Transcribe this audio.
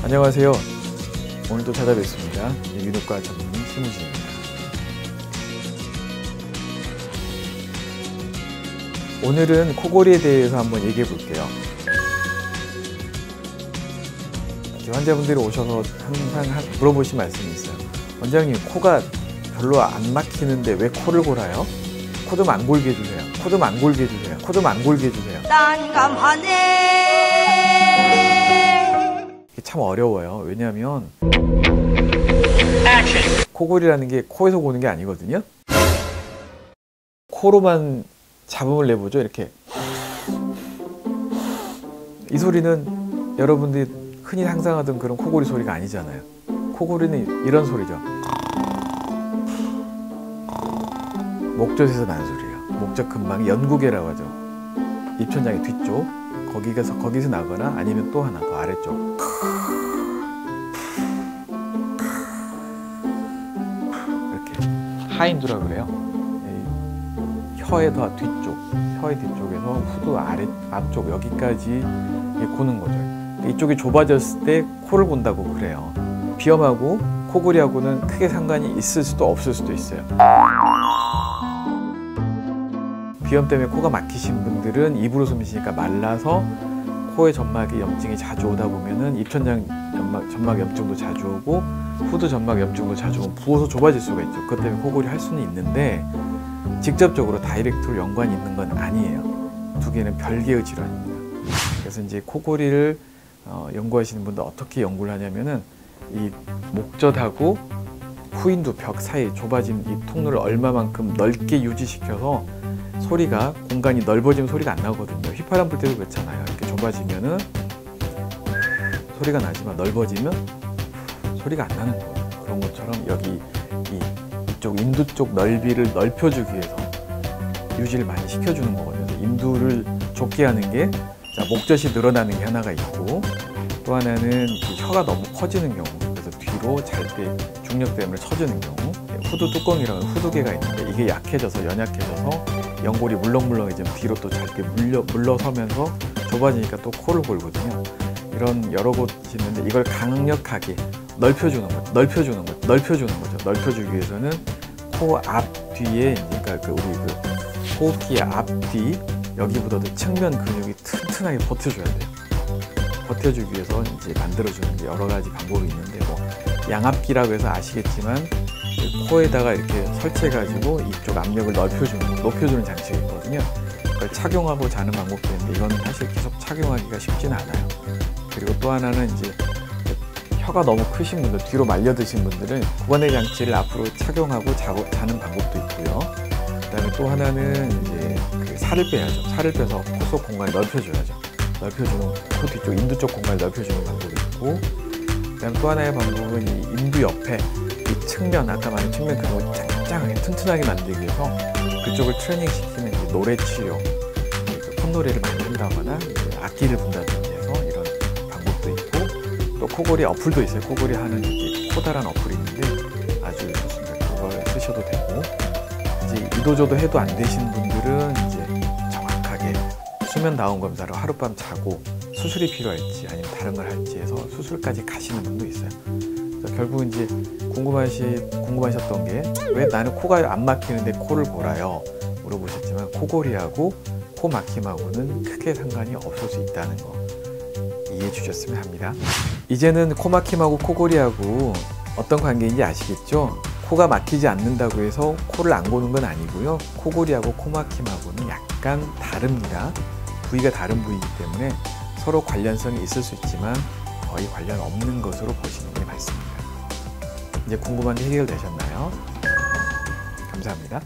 안녕하세요. 오늘도 찾아뵙습니다. 유독과 전문의 심우진입니다. 오늘은 코골이에 대해서 한번 얘기해 볼게요. 환자분들이 오셔서 항상 물어보신 말씀이 있어요. 원장님, 코가 별로 안 막히는데 왜 코를 골아요? 코 좀 안 골게 해주세요. 코 좀 안 골게 해주세요. 코 좀 안 골게 해주세요. 이게 참 어려워요. 왜냐하면 코골이라는 게 코에서 고는 게 아니거든요. 코로만 잡음을 내보죠. 이렇게. 이 소리는 여러분들이 흔히 상상하던 그런 코골이 소리가 아니잖아요. 코골이는 이런 소리죠. 목젖에서 나는 소리예요. 목젖 근막이 연구개라고 하죠. 입천장의 뒤쪽, 거기서 나거나 아니면 또 하나 더 아래쪽. 이렇게 하인두라고 그래요. 혀의 더 뒤쪽, 혀의 뒤쪽에서 후두 아래 앞쪽 여기까지 고는 거죠. 이쪽이 좁아졌을 때 코를 곤다고 그래요. 비염하고 코골이하고는 크게 상관이 있을 수도 없을 수도 있어요. 비염 때문에 코가 막히신 분들은 입으로 숨 쉬니까 말라서 코의 점막에 염증이 자주 오다 보면은 입천장 점막 염증도 자주 오고 후두 점막 염증도 자주 오고 부어서 좁아질 수가 있죠. 그것 때문에 코골이 할 수는 있는데 직접적으로 다이렉트로 연관이 있는 건 아니에요. 두 개는 별개의 질환입니다. 그래서 이제 코골이를 연구하시는 분들 어떻게 연구를 하냐면은 이 목젖하고 후인두 벽 사이 좁아진 이 통로를 얼마만큼 넓게 유지시켜서 소리가 공간이 넓어지면 소리가 안 나거든요. 휘파람 불 때도 그렇잖아요. 이렇게 좁아지면은 소리가 나지만 넓어지면 소리가 안 나는 거예요. 그런 것처럼 여기 이쪽 인두 쪽 넓이를 넓혀주기 위해서 유지를 많이 시켜주는 거거든요. 인두를 좁게 하는 게 목젖이 늘어나는 게 하나가 있고 또 하나는 혀가 너무 커지는 경우, 그래서 뒤로 잘 때 중력 때문에 처지는 경우, 후두 뚜껑이라는 후두개가 있는데 이게 약해져서 연약해져서 연골이 물렁물렁해지면 뒤로 또 잘 때 물러서면서 좁아지니까 또 코를 골거든요. 이런 여러 곳이 있는데 이걸 강력하게 넓혀주는 거죠. 넓혀주기 위해서는 코 앞뒤에, 그러니까 우리 호흡기의 앞뒤 여기보다도 측면 근육이 튼튼하게 버텨줘야 돼요. 버텨주기 위해서 이제 만들어주는 게 여러 가지 방법이 있는데 양압기라고 해서 아시겠지만 코에다가 이렇게 설치해가지고 이쪽 압력을 높여주는 장치가 있거든요. 그걸 착용하고 자는 방법도 있는데 이거는 사실 계속 착용하기가 쉽지는 않아요. 그리고 또 하나는 이제 혀가 너무 크신 분들, 뒤로 말려드신 분들은 구간의 장치를 앞으로 착용하고 자는 방법도 있고요. 그다음에 또 하나는 이제 살을 빼야죠. 살을 빼서 코 속 공간을 넓혀줘야죠. 넓혀주는 코 뒤쪽 인두 쪽 공간을 넓혀주는 방법이 있고, 그다음에 또 하나의 방법은 이 인두 옆에 이 측면, 아까 말한 측면 근육을 짱짱하게 튼튼하게 만들기 위해서 그쪽을 트레이닝 시키는 노래 치료, 콧노래를 많이 한다거나 악기를 분다든지 해서 이런 방법도 있고, 또 코골이 어플도 있어요. 코골이 하는 코다란 어플이 있는데 아주 좋습니다. 그걸 쓰셔도 되고, 이제 이도저도 해도 안 되신 분들은 이제 정확하게 수면 다운 검사를 하룻밤 자고 수술이 필요할지 아니면 다른 걸 할지 해서 수술까지 가시는 분도 있어요. 그래서 결국은 이제 궁금하셨던 게 왜 나는 코가 안 막히는데 코를 골아요? 물어보셨지만 코골이하고 코 막힘하고는 크게 상관이 없을 수 있다는 거 이해해 주셨으면 합니다. 이제는 코 막힘하고 코골이하고 어떤 관계인지 아시겠죠? 코가 막히지 않는다고 해서 코를 안 고는 건 아니고요. 코골이하고 코 막힘하고는 약간 다릅니다. 부위가 다른 부위이기 때문에 서로 관련성이 있을 수 있지만 거의 관련 없는 것으로 보시는 게 맞습니다. 이제 궁금한 게 해결되셨나요? 감사합니다.